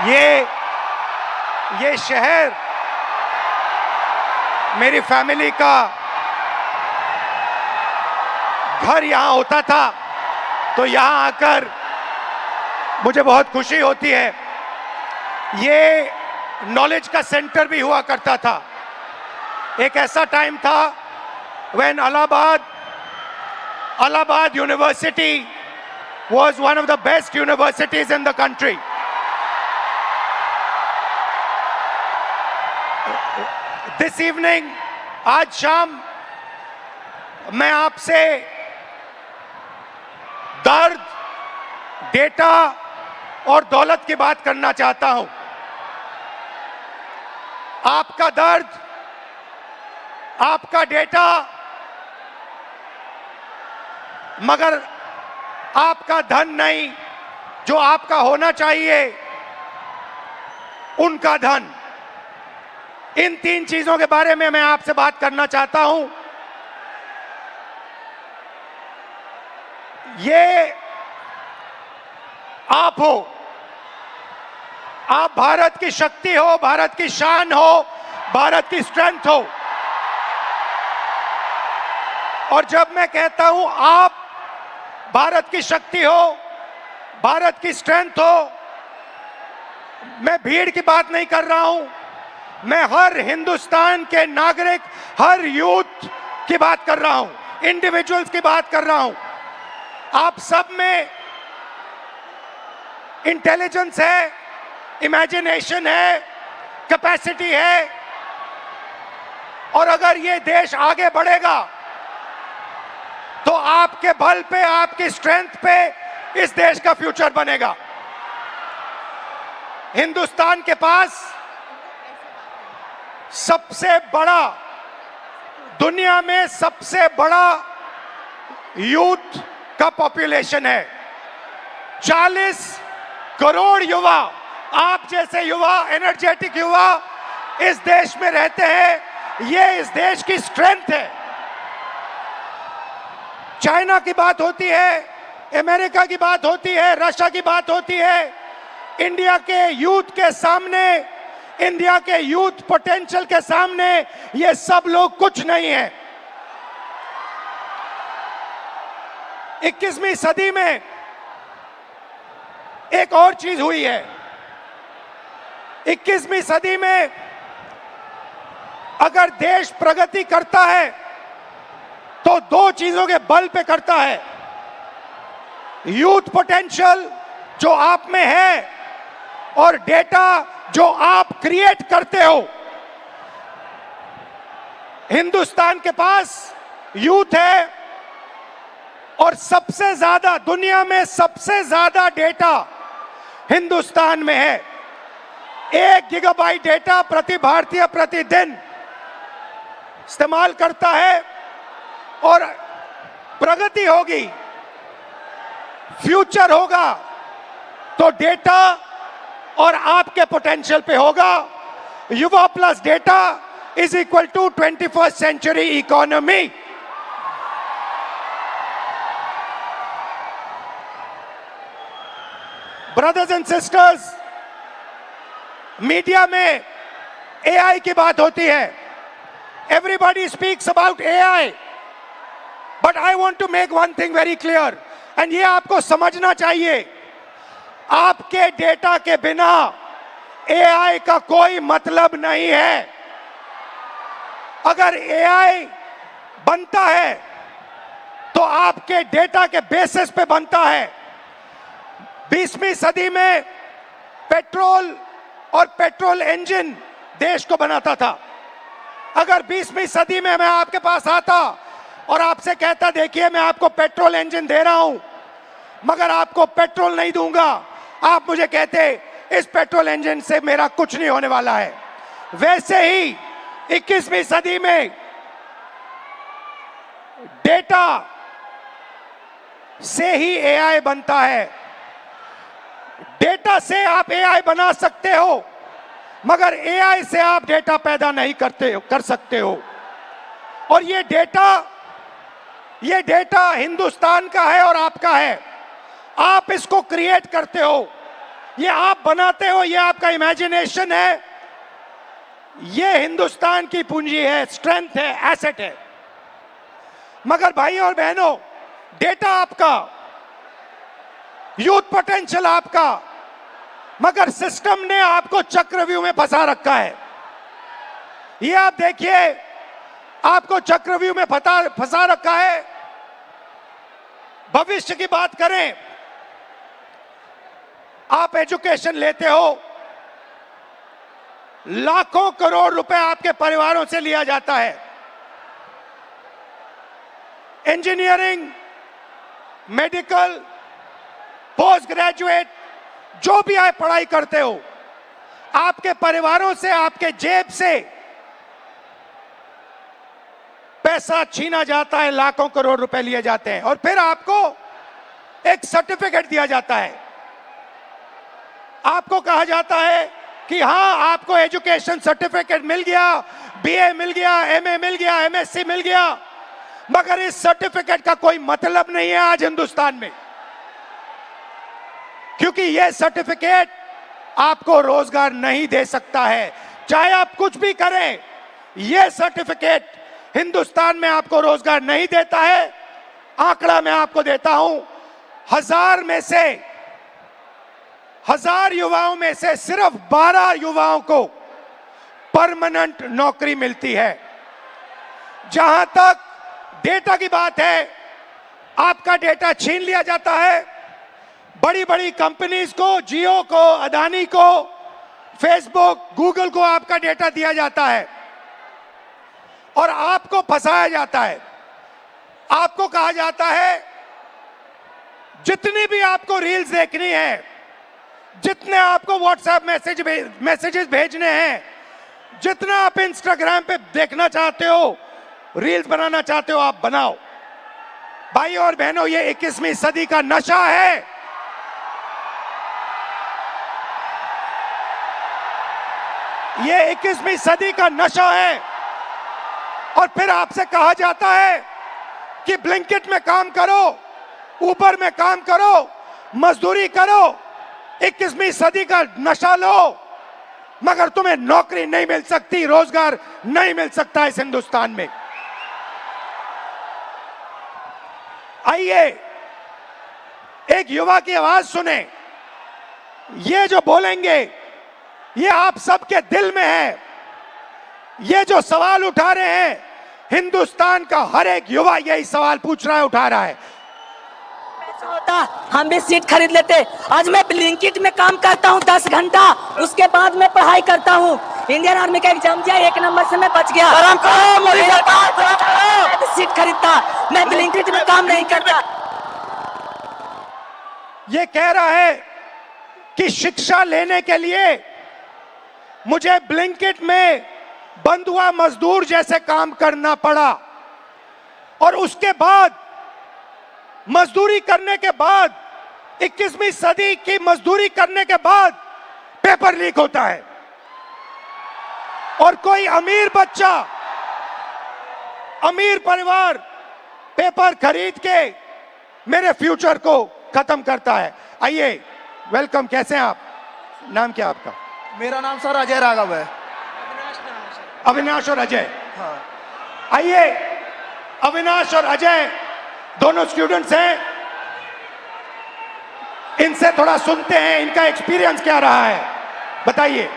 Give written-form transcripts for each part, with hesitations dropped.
ये शहर मेरी फैमिली का घर यहां होता था, तो यहां आकर मुझे बहुत खुशी होती है। ये नॉलेज का सेंटर भी हुआ करता था। एक ऐसा टाइम था when Allahabad University was one of the best universities in the country. This evening, आज शाम मैं आपसे दर्द, डेटा और दौलत की बात करना चाहता हूं। आपका दर्द, आपका डेटा, मगर आपका धन नहीं, जो आपका होना चाहिए, उनका धन। इन तीन चीजों के बारे में मैं आपसे बात करना चाहता हूं। ये आप हो, आप भारत की शक्ति हो, भारत की शान हो, भारत की स्ट्रेंथ हो। और जब मैं कहता हूं आप भारत की शक्ति हो, भारत की स्ट्रेंथ हो, मैं भीड़ की बात नहीं कर रहा हूं, मैं हर हिंदुस्तान के नागरिक, हर यूथ की बात कर रहा हूं, इंडिविजुअल्स की बात कर रहा हूं। आप सब में इंटेलिजेंस है, इमेजिनेशन है, कैपेसिटी है, और अगर ये देश आगे बढ़ेगा तो आपके बल पे, आपकी स्ट्रेंथ पे इस देश का फ्यूचर बनेगा। हिंदुस्तान के पास सबसे बड़ा, दुनिया में सबसे बड़ा यूथ का पॉपुलेशन है। 40 करोड़ युवा, आप जैसे युवा, एनर्जेटिक युवा इस देश में रहते हैं। ये इस देश की स्ट्रेंथ है। चाइना की बात होती है, अमेरिका की बात होती है, रशिया की बात होती है, इंडिया के यूथ के सामने, इंडिया के यूथ पोटेंशियल के सामने ये सब लोग कुछ नहीं है। 21वीं सदी में एक और चीज हुई है। 21वीं सदी में अगर देश प्रगति करता है तो दो चीजों के बल पे करता है। यूथ पोटेंशियल जो आप में है और डेटा जो आप क्रिएट करते हो। हिंदुस्तान के पास यूथ है और सबसे ज्यादा, दुनिया में सबसे ज्यादा डेटा हिंदुस्तान में है। 1 गीगाबाइट डेटा प्रति भारतीय प्रतिदिन इस्तेमाल करता है। और प्रगति होगी, फ्यूचर होगा तो डेटा और आपके पोटेंशियल पे होगा। युवा plus data is equal to 21st century economy. Brothers and sisters, media में एआई की बात होती है। Everybody speaks about AI, but I want to make one thing very clear, and ये आपको समझना चाहिए। आपके डेटा के बिना एआई का कोई मतलब नहीं है। अगर एआई बनता है तो आपके डेटा के बेसिस पे बनता है। 20वीं सदी में पेट्रोल और पेट्रोल इंजन देश को बनाता था। अगर 20वीं सदी में मैं आपके पास आता और आपसे कहता, देखिए मैं आपको पेट्रोल इंजन दे रहा हूं, मगर आपको पेट्रोल नहीं दूंगा, आप मुझे कहते इस पेट्रोल इंजन से मेरा कुछ नहीं होने वाला है। वैसे ही 21वीं सदी में डेटा से ही एआई बनता है। डेटा से आप एआई बना सकते हो, मगर एआई से आप डेटा पैदा नहीं कर सकते हो। और ये डेटा हिंदुस्तान का है और आपका है। आप इसको क्रिएट करते हो। ये आप बनाते हो, ये आपका इमेजिनेशन है। ये हिंदुस्तान की पूंजी है, स्ट्रेंथ है, एसेट है। मगर भाई और बहनों, डेटा आपका, यूथ पोटेंशियल आपका, मगर सिस्टम ने आपको चक्रव्यूह में फंसा रखा है। ये आप देखिए, आपको चक्रव्यूह में फंसा रखा है। भविष्य की बात करें, आप एजुकेशन लेते हो, लाखों करोड़ रुपए आपके परिवारों से लिया जाता है। इंजीनियरिंग, मेडिकल, पोस्ट ग्रेजुएट, जो भी आप पढ़ाई करते हो, आपके परिवारों से, आपके जेब से पैसा छीना जाता है, लाखों करोड़ रुपए लिए जाते हैं और फिर आपको एक सर्टिफिकेट दिया जाता है। आपको कहा जाता है कि हां, आपको एजुकेशन सर्टिफिकेट मिल गया, बीए मिल गया, एमए मिल गया, एमएससी मिल गया, मगर इस सर्टिफिकेट का कोई मतलब नहीं है आज हिंदुस्तान में, क्योंकि यह सर्टिफिकेट आपको रोजगार नहीं दे सकता है। चाहे आप कुछ भी करें, यह सर्टिफिकेट हिंदुस्तान में आपको रोजगार नहीं देता है। आंकड़ा मैं आपको देता हूं, 1000 युवाओं में से सिर्फ 12 युवाओं को परमानेंट नौकरी मिलती है। जहां तक डेटा की बात है, आपका डेटा छीन लिया जाता है। बड़ी बड़ी कंपनीज को, जियो को, अदानी को, फेसबुक, गूगल को आपका डेटा दिया जाता है और आपको फंसाया जाता है। आपको कहा जाता है जितनी भी आपको रील्स देखनी है, जितने आपको व्हाट्सएप मैसेजेस भेजने हैं, जितना आप इंस्टाग्राम पे देखना चाहते हो, रील्स बनाना चाहते हो, आप बनाओ। भाई और बहनों, ये 21वीं सदी का नशा है। ये 21वीं सदी का नशा है। और फिर आपसे कहा जाता है कि ब्लिंकिट में काम करो, ऊबर में काम करो, मजदूरी करो, 21वीं सदी का नशा लो, मगर तुम्हें नौकरी नहीं मिल सकती, रोजगार नहीं मिल सकता इस हिंदुस्तान में। आइए एक युवा की आवाज सुने। ये जो बोलेंगे, ये आप सबके दिल में है। ये जो सवाल उठा रहे हैं, हिंदुस्तान का हर एक युवा यही सवाल पूछ रहा है, उठा रहा है। होता हम भी सीट खरीद लेते। आज मैं ब्लिंकिट में काम करता हूँ 10 घंटा, उसके बाद मैं पढ़ाई करता हूँ। इंडियन आर्मी का एग्जाम दिया, 1 नंबर से मैं बच गया। सीट खरीदता, मैं ब्लिंकिट में काम नहीं करता। ये कह रहा है कि शिक्षा लेने के लिए मुझे ब्लिंकिट में बंधुआ मजदूर जैसे काम करना पड़ा और उसके बाद मजदूरी करने के बाद, 21वीं सदी की मजदूरी करने के बाद पेपर लीक होता है और कोई अमीर बच्चा, अमीर परिवार पेपर खरीद के मेरे फ्यूचर को खत्म करता है। आइए, वेलकम। कैसे हैं आप? नाम क्या आपका? मेरा नाम सर अजय राघव है। अविनाश और अजय। हाँ। आइए, अविनाश और अजय दोनों स्टूडेंट्स हैं, इनसे थोड़ा सुनते हैं, इनका एक्सपीरियंस क्या रहा है, बताइए।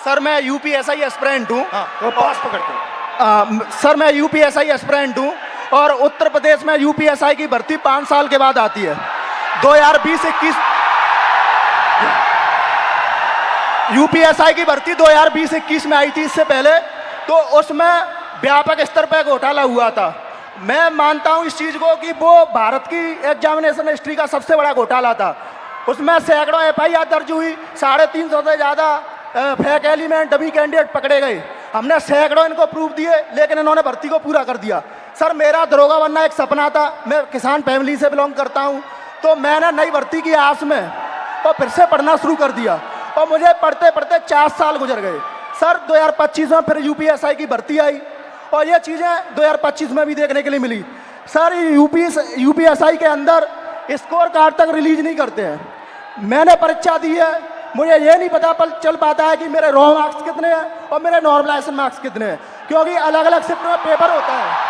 सर मैं यूपीएसआई एस्पिरेंट हूँ। हाँ, वो पास पकड़ते हैं। सर मैं यूपीएसआई एस्पिरेंट हूँ और उत्तर प्रदेश में यूपीएसआई की भर्ती 5 साल के बाद आती है। 2020-21 यूपीएसआई की भर्ती 2020-21 में आई थी। इससे पहले तो उसमें व्यापक स्तर पर घोटाला हुआ था। मैं मानता हूं इस चीज को कि वो भारत की एग्जामिनेशन हिस्ट्री का सबसे बड़ा घोटाला था। उसमें सैकड़ों एफआईआर दर्ज हुई, 350 से ज्यादा फेक एलिमेंट, डमी कैंडिडेट पकड़े गए। हमने सैकड़ों इनको प्रूफ दिए, लेकिन इन्होंने भर्ती को पूरा कर दिया। सर मेरा दरोगा बनना एक सपना था। मैं किसान फैमिली से बिलोंग करता हूं, तो मैंने नई भर्ती की आस में और फिर से पढ़ना शुरू कर दिया और मुझे पढ़ते पढ़ते 4 साल गुजर गए। सर 2025 में फिर यूपीएसआई की भर्ती आई और ये चीज़ें 2025 में भी देखने के लिए मिली। सर यूपीएसआई के अंदर स्कोर कार्ड तक रिलीज नहीं करते हैं। मैंने परीक्षा दी है, मुझे ये नहीं पता पर चल पाता है कि मेरे रॉ मार्क्स कितने हैं और मेरे नॉर्मलाइजेशन मार्क्स कितने हैं, क्योंकि अलग अलग शिफ्ट में पेपर होता है।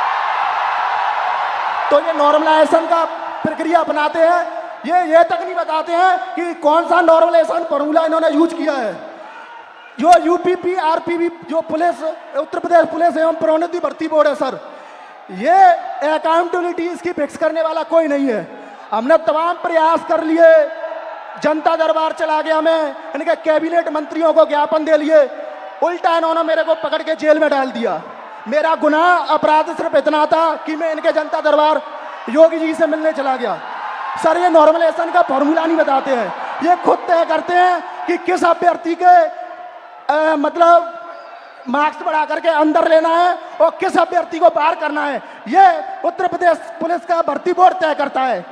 तो ये नॉर्मलाइजेशन का प्रक्रिया अपनाते हैं, ये तक नहीं बताते हैं कि कौन सा नॉर्मलाइजेशन फॉर्मूला इन्होंने यूज किया है। जो यूपीपी आरपीबी जो पुलिस उत्तर प्रदेश पुलिस एवं प्रोन्नति भर्ती बोर्ड है सर, ये अकाउंटेबिलिटी इसकी फिक्स करने वाला कोई नहीं है। हमने तमाम प्रयास कर लिए, जनता दरबार चला गया, मैं इनके कैबिनेट मंत्रियों को ज्ञापन दे लिए, उल्टा इन्होंने मेरे को पकड़ के जेल में डाल दिया। मेरा गुनाह अपराध सिर्फ इतना था कि मैं इनके जनता दरबार योगी जी से मिलने चला गया। सर ये नॉर्मलाइजेशन का फॉर्मूला नहीं बताते हैं, ये खुद तय करते हैं कि किस अभ्यर्थी के मतलब मार्क्स बढ़ा करके अंदर लेना है और किस अभ्यर्थी को बाहर करना है। ये उत्तर प्रदेश पुलिस का भर्ती बोर्ड तय करता है।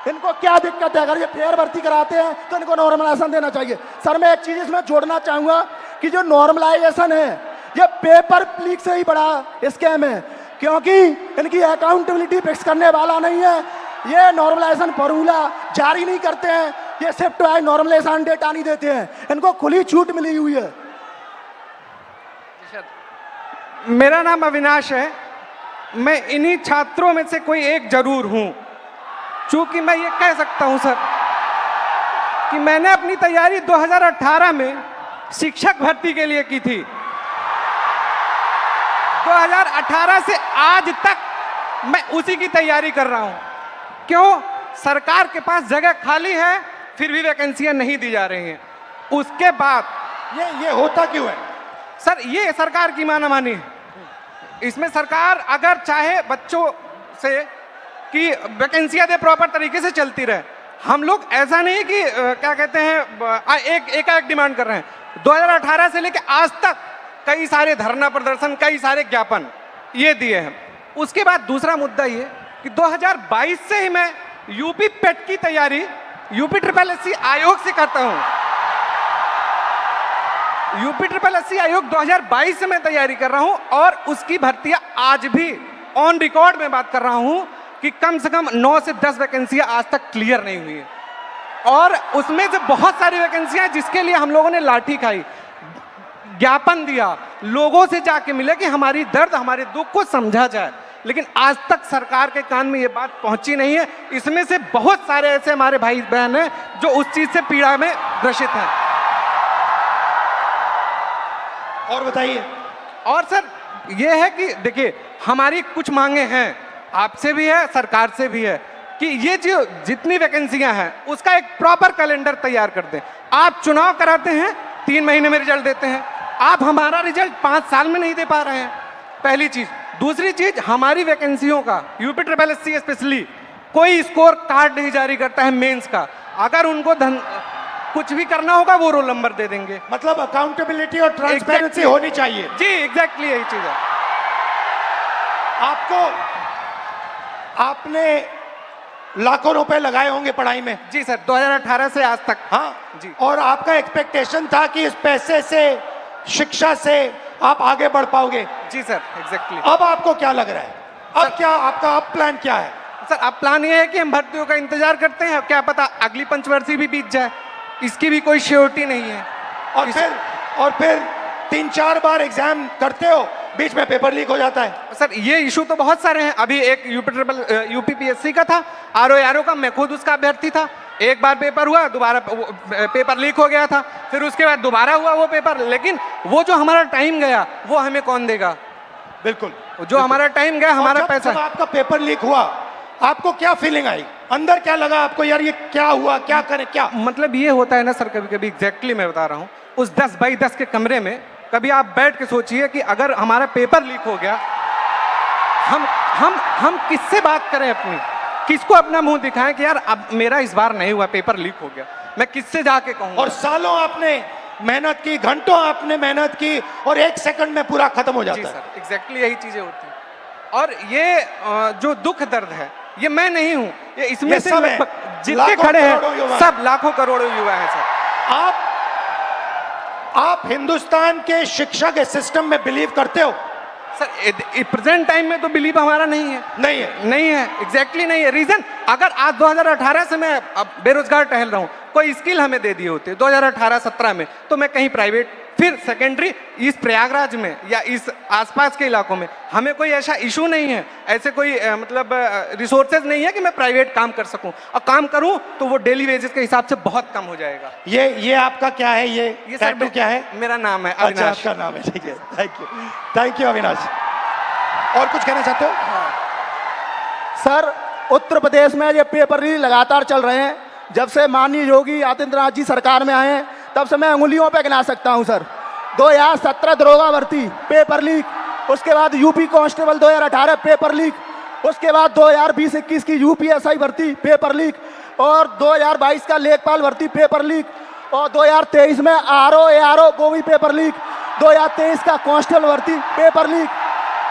इनको क्या दिक्कत है? अगर ये फेयर भर्ती कराते हैं तो इनको नॉर्मलाइजेशन देना चाहिए। सर मैं एक चीज इसमें जोड़ना चाहूंगा कि जो नॉर्मलाइजेशन है ये पेपर लीक से ही बड़ा स्कैम है, क्योंकि इनकी अकाउंटेबिलिटी फिक्स करने वाला नहीं है। ये नॉर्मलाइजेशन फॉर्मूला जारी नहीं करते हैं, ये शिफ्ट वाइज नॉर्मलाइजेशन डेटा नहीं देते हैं, इनको खुली छूट मिली हुई है। मेरा नाम अविनाश है, मैं इन्हीं छात्रों में से कोई एक जरूर हूं। चूंकि मैं ये कह सकता हूं सर कि मैंने अपनी तैयारी 2018 में शिक्षक भर्ती के लिए की थी। 2018 से आज तक मैं उसी की तैयारी कर रहा हूं। क्यों? सरकार के पास जगह खाली है, फिर भी वैकेंसियां नहीं दी जा रही हैं। उसके बाद ये होता क्यों है सर? ये सरकार की मानामानी है। इसमें सरकार अगर चाहे बच्चों से कि वैकेंसियां दे, प्रॉपर तरीके से चलती रहे। हम लोग ऐसा नहीं कि क्या कहते हैं एक डिमांड कर रहे हैं। 2018 से लेकर आज तक कई सारे धरना प्रदर्शन, कई सारे ज्ञापन ये दिए हैं। उसके बाद दूसरा मुद्दा ये कि 2022 से ही मैं यूपी पेट की तैयारी यूपी ट्रिपल एससी आयोग से करता हूं। यूपी ट्रिपल एससी आयोग 2022 से मैं तैयारी कर रहा हूं और उसकी भर्तियां आज भी ऑन रिकॉर्ड में बात कर रहा हूं कि कम से कम 9 से 10 वैकेंसियां आज तक क्लियर नहीं हुई है। और उसमें से बहुत सारी वैकेंसियां जिसके लिए हम लोगों ने लाठी खाई, ज्ञापन दिया, लोगों से जाके मिले कि हमारी दर्द, हमारे दुख को समझा जाए, लेकिन आज तक सरकार के कान में ये बात पहुंची नहीं है। इसमें से बहुत सारे ऐसे हमारे भाई बहन हैं जो उस चीज से पीड़ा में ग्रसित हैं। और बताइए। और सर ये है कि देखिए हमारी कुछ मांगे हैं, आपसे भी है, सरकार से भी है कि ये जो जितनी वैकेंसियां हैं उसका एक प्रॉपर कैलेंडर तैयार कर दें। आप चुनाव कराते हैं, 3 महीने में रिजल्ट देते हैं, आप हमारा रिजल्ट 5 साल में नहीं दे पा रहे हैं, पहली चीज। दूसरी चीज, हमारी वैकेंसियों का यूपी ट्रिपल एससी स्पेशली कोई स्कोर कार्ड नहीं जारी करता है मेंस का। अगर उनको कुछ भी करना होगा वो रोल नंबर दे देंगे। मतलब अकाउंटेबिलिटी और ट्रांसपेरेंसी होनी चाहिए। जी एग्जैक्टली यही चीज है। आपने लाखों रुपए लगाए होंगे पढ़ाई में। जी सर, 2018 से आज तक। हाँ जी। और आपका एक्सपेक्टेशन था कि इस पैसे से, शिक्षा से आप आगे बढ़ पाओगे। जी सर एग्जैक्टली। अब आपको क्या लग रहा है? अब क्या आपका अब प्लान क्या है? सर अब प्लान ये है कि हम भर्तियों का इंतजार करते हैं, क्या पता अगली पंचवर्षीय भी बीत जाए, इसकी भी कोई श्योरिटी नहीं है। और फिर 3-4 बार एग्जाम करते हो, बीच में पेपर लीक हो जाता है। सर ये इशू तो बहुत सारे हैं। अभी एक यूपी पीएससी का था, आरओ का, मैं खुद उसका अभ्यर्थी था। एक बार पेपर हुआ, दोबारा पेपर लीक हो गया था, फिर उसके बाद दोबारा हुआ वो पेपर। लेकिन वो जो हमारा टाइम गया वो हमें कौन देगा? बिल्कुल, जो हमारा टाइम गया, हमारा पैसा। जब आपका पेपर लीक हुआ आपको क्या फीलिंग आई? अंदर क्या लगा आपको, यार ये क्या हुआ, क्या करें, क्या? मतलब ये होता है ना सर, कभी कभी एग्जैक्टली मैं बता रहा हूँ, उस 10 बाई 10 के कमरे में कभी आप बैठ के सोचिए कि अगर हमारा पेपर लीक हो गया, हम किससे बात करें अपनी, किसको अपना मुंह दिखाएं कि यार अब मेरा इस बार नहीं हुआ, पेपर लीक हो गया, मैं किससे जाके कहूंगा? और सालों आपने मेहनत की, घंटों आपने मेहनत की और 1 सेकंड में पूरा खत्म हो जाता है। जी सर एग्जैक्टली यही चीजें होती हैं। और ये जो दुख दर्द है, ये मैं नहीं हूं, ये इसमें से जितने खड़े हैं सब लाखों करोड़ों युवा है सर। आप हिंदुस्तान के शिक्षा के सिस्टम में बिलीव करते हो? सर प्रेजेंट टाइम में तो बिलीव हमारा नहीं है। नहीं है एग्जैक्टली नहीं है। रीजन, अगर आज 2018 से मैं अब बेरोजगार टहल रहा हूं, कोई स्किल हमें दे दिए होते 2018-17 में, तो मैं कहीं प्राइवेट, फिर सेकेंडरी इस प्रयागराज में या इस आसपास के इलाकों में हमें कोई ऐसा इशू नहीं है, ऐसे कोई मतलब रिसोर्सेज नहीं है कि मैं प्राइवेट काम कर सकूं, और काम करूं तो वो डेली वेजेस के हिसाब से बहुत कम हो जाएगा। ये आपका क्या है? ये टैटू क्या है? मेरा नाम है अच्छा, अविनाश। आपका नाम है, ठीक है, थैंक यू अविनाश। और कुछ कहना चाहते हो? सर, उत्तर प्रदेश में ये पेपर लीक लगातार चल रहे हैं। जब से माननीय योगी आदित्यनाथ जी सरकार में आए हैं तब से मैं उंगलियों पे गिना सकता हूं सर। 2017 दरोगा भर्ती पेपर लीक, उसके बाद यूपी कांस्टेबल 2018 पेपर लीक, उसके बाद 2020-21 की यूपीएसआई भर्ती पेपर लीक, और 2022 का लेखपाल भर्ती पेपर लीक, और 2023 में आरओ एआरओ वो भी पेपर लीक, 2023 का कांस्टेबल भर्ती पेपर लीक,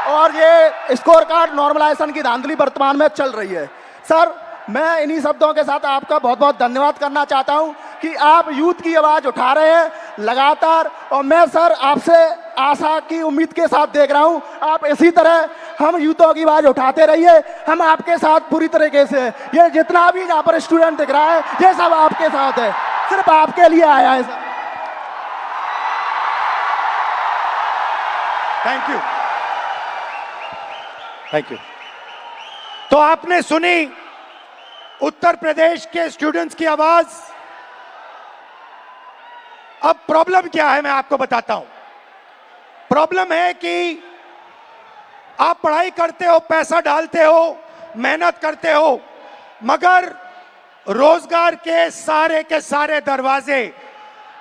और ये स्कोर कार्ड नॉर्मलाइजेशन की धांधली वर्तमान में चल रही है। सर, मैं इन्हीं शब्दों के साथ आपका बहुत बहुत धन्यवाद करना चाहता हूं कि आप यूथ की आवाज़ उठा रहे हैं लगातार, और मैं सर आपसे आशा की उम्मीद के साथ देख रहा हूं आप इसी तरह हम यूथों की आवाज़ उठाते रहिए। हम आपके साथ पूरी तरीके से, ये जितना भी यहाँ पर स्टूडेंट दिख रहा है ये सब आपके साथ है, सिर्फ आपके लिए आया है सर। Thank you. तो आपने सुनी उत्तर प्रदेश के स्टूडेंट्स की आवाज। अब प्रॉब्लम क्या है मैं आपको बताता हूं। प्रॉब्लम है कि आप पढ़ाई करते हो, पैसा डालते हो, मेहनत करते हो, मगर रोजगार के सारे दरवाजे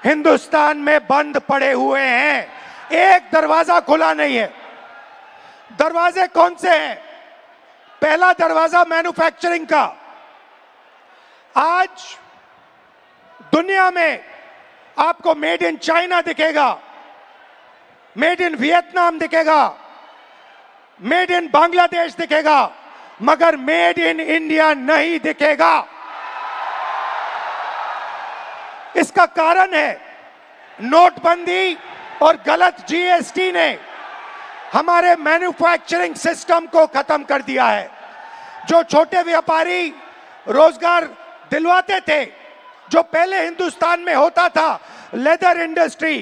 हिंदुस्तान में बंद पड़े हुए हैं। एक दरवाजा खुला नहीं है। दरवाजे कौन से हैं? पहला दरवाजा मैन्युफैक्चरिंग का। आज दुनिया में आपको मेड इन चाइना दिखेगा, मेड इन वियतनाम दिखेगा, मेड इन बांग्लादेश दिखेगा, मगर मेड इन इंडिया नहीं दिखेगा। इसका कारण है नोटबंदी और गलत जीएसटी ने हमारे मैन्युफैक्चरिंग सिस्टम को खत्म कर दिया है। जो छोटे व्यापारी रोजगार दिलवाते थे, जो पहले हिंदुस्तान में होता था, leather industry,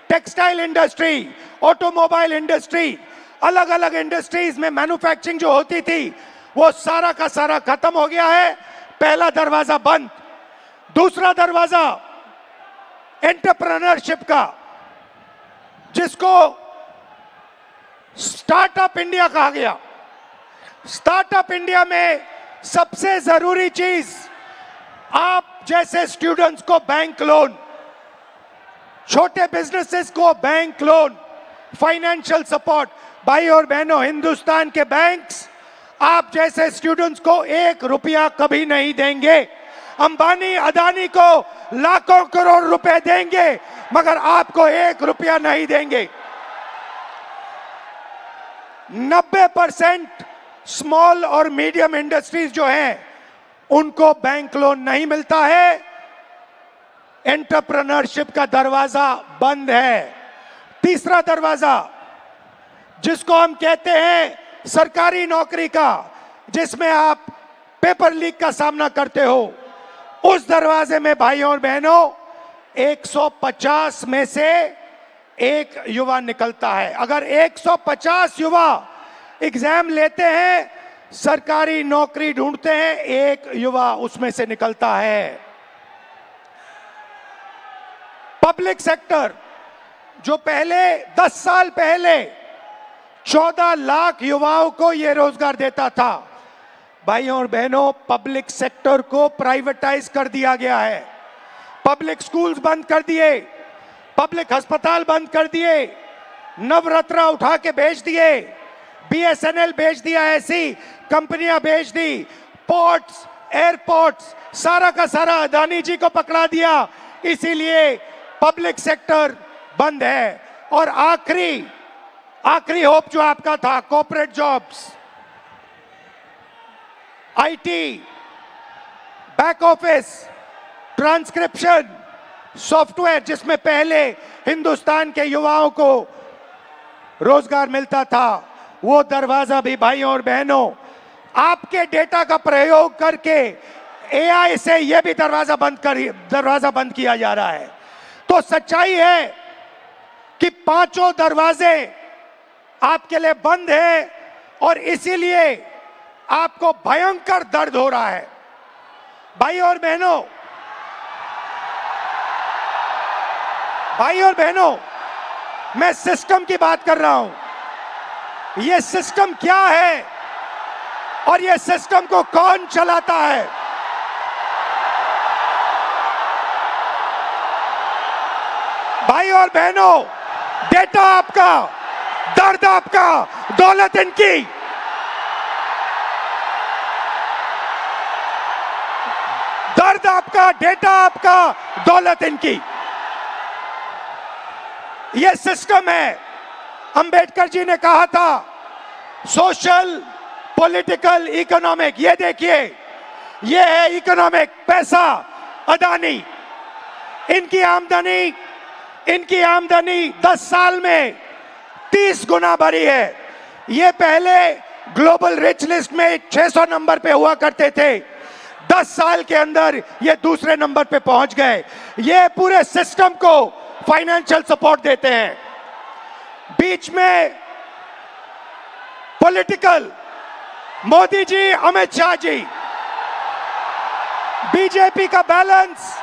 textile industry, automobile industry, अलग अलग इंडस्ट्रीज में मैन्युफैक्चरिंग जो होती थी, वो सारा का सारा खत्म हो गया है। पहला दरवाजा बंद। दूसरा दरवाजा एंटरप्रेन्योरशिप का, जिसको स्टार्टअप इंडिया कहा गया। स्टार्टअप इंडिया में सबसे जरूरी चीज आप जैसे स्टूडेंट्स को बैंक लोन, छोटे बिजनेसेस को बैंक लोन, फाइनेंशियल सपोर्ट। भाई और बहनों, हिंदुस्तान के बैंक्स आप जैसे स्टूडेंट्स को 1 रुपया कभी नहीं देंगे। अंबानी अदानी को लाखों करोड़ रुपए देंगे, मगर आपको 1 रुपया नहीं देंगे। 90% स्मॉल और मीडियम इंडस्ट्रीज जो हैं उनको बैंक लोन नहीं मिलता है। एंटरप्रेन्योरशिप का दरवाजा बंद है। तीसरा दरवाजा, जिसको हम कहते हैं सरकारी नौकरी का, जिसमें आप पेपर लीक का सामना करते हो, उस दरवाजे में भाइयों और बहनों 150 में से एक युवा निकलता है। अगर 150 युवा एग्जाम लेते हैं, सरकारी नौकरी ढूंढते हैं, एक युवा उसमें से निकलता है। पब्लिक सेक्टर जो पहले 10 साल पहले 14 लाख युवाओं को यह रोजगार देता था, भाइयों और बहनों, पब्लिक सेक्टर को प्राइवेटाइज कर दिया गया है। पब्लिक स्कूल्स बंद कर दिए, पब्लिक अस्पताल बंद कर दिए, नवरत्ना उठा के बेच दिए, बीएसएनएल बेच दिया, ऐसी कंपनियां बेच दी, पोर्ट्स, एयरपोर्ट्स, सारा का सारा अदानी जी को पकड़ा दिया। इसीलिए पब्लिक सेक्टर बंद है। और आखिरी होप जो आपका था, corporate jobs, IT, back office, transcription, software, जिसमें पहले हिंदुस्तान के युवाओं को रोजगार मिलता था, वो दरवाजा भी भाइयों और बहनों आपके डेटा का प्रयोग करके एआई से यह भी दरवाजा बंद किया जा रहा है। तो सच्चाई है कि पांचों दरवाजे आपके लिए बंद है और इसीलिए आपको भयंकर दर्द हो रहा है। भाई और बहनों, मैं सिस्टम की बात कर रहा हूं। यह सिस्टम क्या है और यह सिस्टम को कौन चलाता है? भाई और बहनों, डेटा आपका, दर्द आपका, दौलत इनकी। दर्द आपका, डेटा आपका, दौलत इनकी। यह सिस्टम है। अंबेडकर जी ने कहा था सोशल, पॉलिटिकल, इकोनॉमिक। ये देखिए, ये है इकोनॉमिक, पैसा, अदानी। इनकी आमदनी 10 साल में 30 गुना बढ़ी है। ये पहले ग्लोबल रिच लिस्ट में 600 नंबर पे हुआ करते थे, 10 साल के अंदर ये दूसरे नंबर पे पहुंच गए। ये पूरे सिस्टम को फाइनेंशियल सपोर्ट देते हैं। बीच में पॉलिटिकल, मोदी जी, अमित शाह जी। बीजेपी का बैलेंस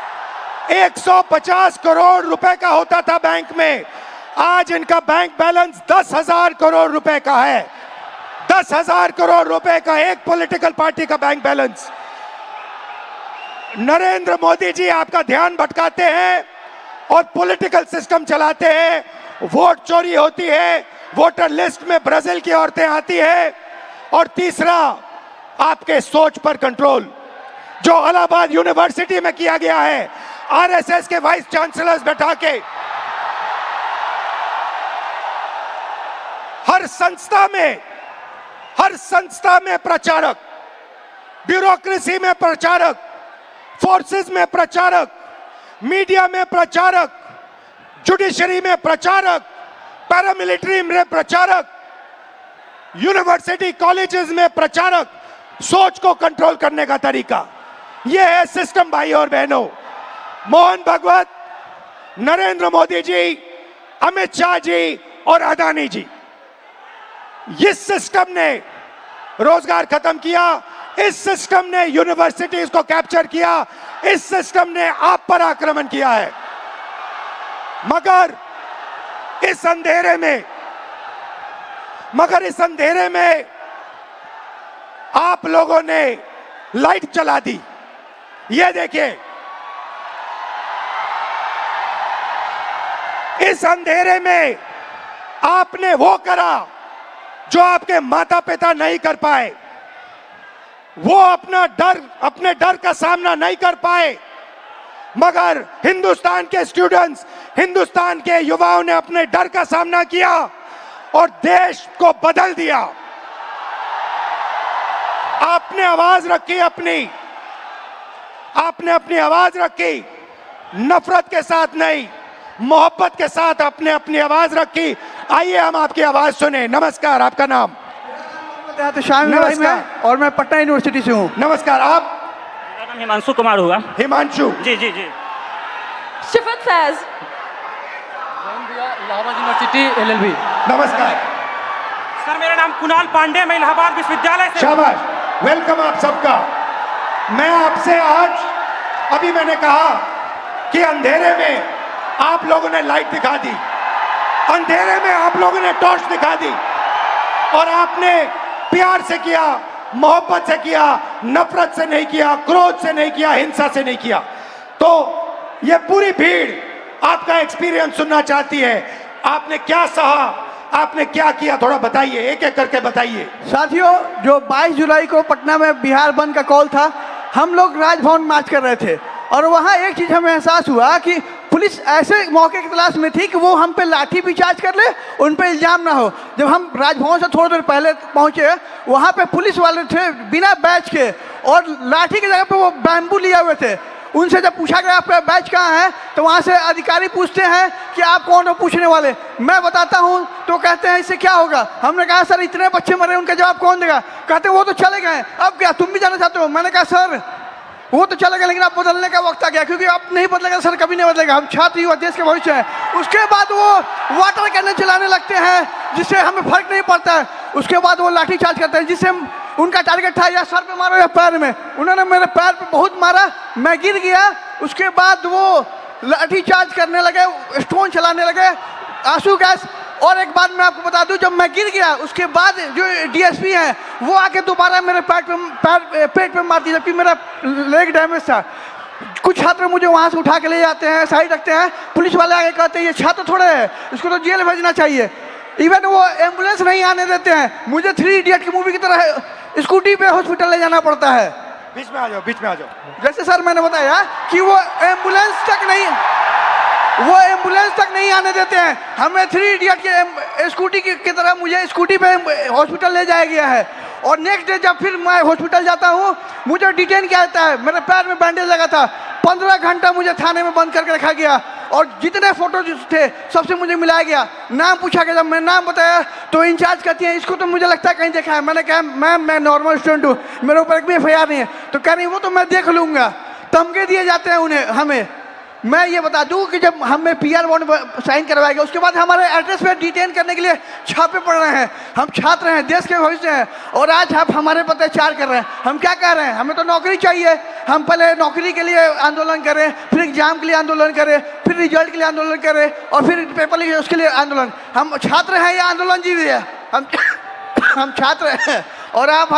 150 करोड़ रुपए का होता था बैंक में, आज इनका बैंक बैलेंस 10,000 करोड़ रुपए का है। 10,000 करोड़ रुपए का एक पॉलिटिकल पार्टी का बैंक बैलेंस। नरेंद्र मोदी जी आपका ध्यान भटकाते हैं और पॉलिटिकल सिस्टम चलाते हैं। वोट चोरी होती है, वोटर लिस्ट में ब्राजील की औरतें आती है। और तीसरा, आपके सोच पर कंट्रोल, जो इलाहाबाद यूनिवर्सिटी में किया गया है, आरएसएस के वाइस चांसलर्स बैठा के हर संस्था में प्रचारक, ब्यूरोक्रेसी में प्रचारक, फोर्सेस में प्रचारक, मीडिया में प्रचारक, जुडिशरी में प्रचारक, पैरामिलिट्री में प्रचारक, यूनिवर्सिटी कॉलेजेस में प्रचारक। सोच को कंट्रोल करने का तरीका यह है सिस्टम। भाई और बहनों, मोहन भागवत, नरेंद्र मोदी जी, अमित शाह जी और अदानी जी, इस सिस्टम ने रोजगार खत्म किया। इस सिस्टम ने यूनिवर्सिटीज को कैप्चर किया। इस सिस्टम ने आप पर आक्रमण किया है। मगर इस अंधेरे में आप लोगों ने लाइट जला दी। ये देखिए, इस अंधेरे में आपने वो करा जो आपके माता पिता नहीं कर पाए। वो अपने डर का सामना नहीं कर पाए, मगर हिंदुस्तान के स्टूडेंट्स, हिंदुस्तान के युवाओं ने अपने डर का सामना किया और देश को बदल दिया। आपने आवाज रखी आपने अपनी आवाज रखी, नफरत के साथ नहीं, मोहब्बत के साथ आपने अपनी आवाज रखी। आइए हम आपकी आवाज सुने। नमस्कार, आपका नाम? नमस्कार। और मैं पटना यूनिवर्सिटी से हूँ। नमस्कार। आप? मेरा नाम हिमांशु कुमार हुआ। हिमांशु जी जी जी। शिफत फैज, इलाहाबाद यूनिवर्सिटी LLB। नमस्कार सर, मेरा नाम कुणाल पांडे, मैं इलाहाबाद विश्वविद्यालय से। शाबाश, वेलकम आप सबका। मैं आपसे आज, अभी मैंने कहा कि अंधेरे में आप लोगों ने लाइट दिखा दी, अंधेरे में आप लोगों ने टॉर्च दिखा दी और आपने प्यार से किया, मोहब्बत से किया, नफरत से नहीं किया, क्रोध से नहीं किया, हिंसा से नहीं किया। तो ये पूरी भीड़ आपका एक्सपीरियंस सुनना चाहती है। आपने क्या सहा, आपने क्या किया, थोड़ा बताइए, एक एक करके बताइए। साथियों, जो 22 जुलाई को पटना में बिहार बंद का कॉल था, हम लोग राजभवन मार्च कर रहे थे और वहाँ एक चीज़ हमें एहसास हुआ कि पुलिस ऐसे मौके की तलाश में थी कि वो हम पे लाठी भी चार्ज कर ले, उन पे इल्जाम ना हो। जब हम राजभवन से थोड़ी देर पहले पहुँचे, वहाँ पे पुलिस वाले थे बिना बैच के, और लाठी की जगह पे वो बैम्बू लिए हुए थे। उनसे जब पूछा गया आपका बैच कहाँ है, तो वहाँ से अधिकारी पूछते हैं कि आप कौन हो पूछने वाले। मैं बताता हूँ तो कहते हैं इससे क्या होगा। हमने कहा सर इतने बच्चे मरे, उनका जवाब कौन देगा। कहते वो तो चले गए, अब क्या तुम भी जाना चाहते हो। मैंने कहा सर वो तो चला गया, लेकिन अब बदलने का वक्त आ गया, क्योंकि अब नहीं बदलेगा सर, कभी नहीं बदलेगा। हम छात्र युवा देश के भविष्य हैं। उसके बाद वो वाटर कैनन चलाने लगते हैं, जिससे हमें फर्क नहीं पड़ता है। उसके बाद वो लाठी चार्ज करते हैं, जिससे उनका टारगेट था या सर पे मारो या पैर में। उन्होंने मेरे पैर पे बहुत मारा, मैं गिर गया। उसके बाद वो लाठी चार्ज करने लगे, स्टोन चलाने लगे, आंसू गैस। और एक बात मैं आपको बता दूं, जब मैं गिर गया उसके बाद जो डीएसपी हैं वो आके दोबारा मेरे पेट पे मार दी, जबकि मेरा लेग डैमेज था। कुछ छात्र मुझे वहाँ से उठा के ले जाते हैं, साइड रखते हैं, पुलिस वाले आके कहते हैं ये छात्र थोड़े है, इसको तो जेल भेजना चाहिए। इवन वो एम्बुलेंस नहीं आने देते हैं, मुझे 3 इडियट की मूवी की तरह स्कूटी पे हॉस्पिटल ले जाना पड़ता है। बीच में आ जाओ, बीच में आ जाओ। जैसे सर मैंने बताया कि वो एम्बुलेंस तक नहीं आने देते हैं। हमें 3 इडियट के स्कूटी की तरह मुझे स्कूटी पे हॉस्पिटल ले जाया गया है। और नेक्स्ट डे जब फिर मैं हॉस्पिटल जाता हूँ, मुझे डिटेन किया जाता है। मेरे पैर में बैंडेज लगा था, 15 घंटा मुझे थाने में बंद करके रखा गया। और जितने फोटो थे सबसे मुझे मिलाया गया, नाम पूछा गया। जब मैं नाम बताया तो इंचार्ज कहती है इसको तो मुझे लगता है कहीं देखा है। मैंने कहा मैम मैं नॉर्मल स्टूडेंट हूँ, मेरे ऊपर एक भी FIR नहीं है। तो कह रही वो तो मैं देख लूँगा। धमके दिए जाते हैं उन्हें हमें। मैं ये बता दूं कि जब हमें PR बॉन्ड साइन करवाया गया, उसके बाद हमारे एड्रेस पे डिटेन करने के लिए छापे पड़ रहे हैं। हम छात्र हैं, देश के भविष्य हैं, और आज आप हमारे पर अत्याचार कर रहे हैं। हम क्या कह रहे हैं, हमें तो नौकरी चाहिए। हम पहले नौकरी के लिए आंदोलन करें, फिर एग्जाम के लिए आंदोलन करें, फिर रिजल्ट के लिए आंदोलन करें, और फिर पेपर लिखे उसके लिए आंदोलन। हम छात्र हैं या आंदोलन जीवी है? हम छात्र हैं। और आप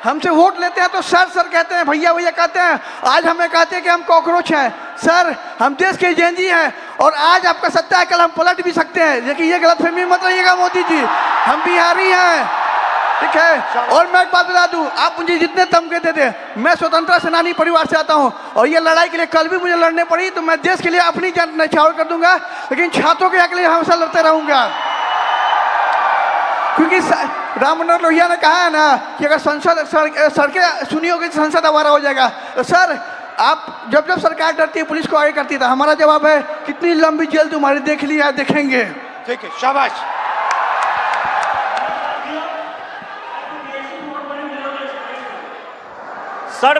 हमसे वोट लेते हैं तो सर सर कहते हैं, भैया भैया कहते हैं। आज हमें कहते हैं कि हम कॉकरोच हैं। सर हम देश के जेनजी हैं, और आज आपका सत्ता है, कल हम पलट भी सकते हैं। लेकिन ये गलतफहमी मत रहिएगा मोदी जी, हम बिहारी हैं, ठीक है। और मैं एक बात बता दूं, आप मुझे जितने धमके देते हैं, मैं स्वतंत्रता सेनानी परिवार से आता हूं, और ये लड़ाई के लिए कल भी मुझे लड़ने पड़ी तो मैं देश के लिए अपनी जान न्यौछावर कर दूंगा, लेकिन छात्रों के हक के लिए हमेशा लड़ते रहूंगा। क्योंकि राम मनोहर लोहिया ने कहा है ना कि अगर सड़कें सुनी होगी तो संसद आवारा हो जाएगा। तो सर आप जब सरकार डरती है पुलिस को आगे करती था। हमारा जवाब है कितनी लंबी जेल तुम्हारी देख लिया, देखेंगे। ठीक है, शाबाश। सर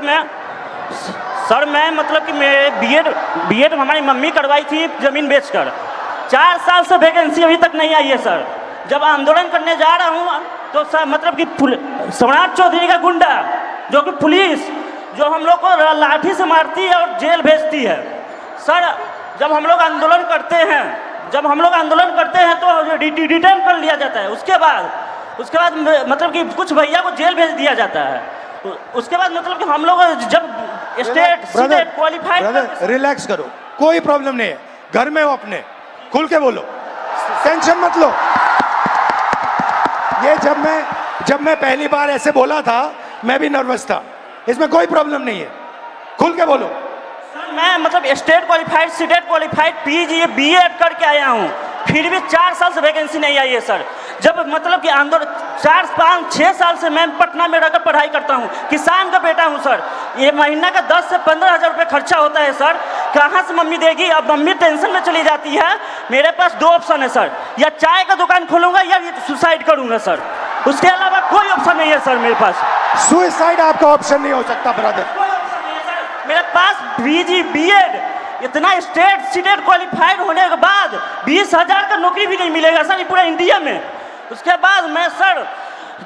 मैं मतलब कि मैं बीएड हमारी मम्मी करवाई थी ज़मीन बेचकर। 4 साल से वैकेंसी अभी तक नहीं आई है सर। जब आंदोलन करने जा रहा हूँ तो सर मतलब कि सम्राट चौधरी का गुंडा जो कि पुलिस जो हम लोग को लाठी से मारती है और जेल भेजती है। सर जब हम लोग आंदोलन करते हैं तो डिटेन कर लिया जाता है। उसके बाद मतलब कि कुछ भैया को जेल भेज दिया जाता है। उसके बाद मतलब कि हम लोग जब स्टेट क्वालिफाइड। रिलैक्स करो, कोई प्रॉब्लम नहीं है, घर में हो अपने, खुल के बोलो, टेंशन मत लो। ये जब मैं पहली बार ऐसे बोला था मैं भी नर्वस था, इसमें कोई प्रॉब्लम नहीं है, खुल के बोलो। सर मैं मतलब state qualified, CTET qualified, PG BEd करके आया हूँ, फिर भी 4 साल से वैकेंसी नहीं आई है सर। जब मतलब कि आंदोलन 4, 5, 6 साल से मैं पटना में रहकर पढ़ाई करता हूँ, किसान का बेटा हूँ सर। ये महीना का 10 से 15 हज़ार रुपये खर्चा होता है सर, कहाँ से मम्मी देगी? अब मम्मी टेंशन में चली जाती है। मेरे पास 2 ऑप्शन है सर, या चाय का दुकान खोलूँगा या सुसाइड करूँगा सर, उसके अलावा कोई ऑप्शन नहीं है सर मेरे पास। सुसाइड आपका ऑप्शन नहीं हो सकता ब्रदर। कोई ऑप्शन नहीं है सर मेरे पास। PG BEd इतना स्टेट सीटेट क्वालिफाइड होने के बाद 20,000 का नौकरी भी नहीं मिलेगा सर पूरा इंडिया में। उसके बाद मैं सर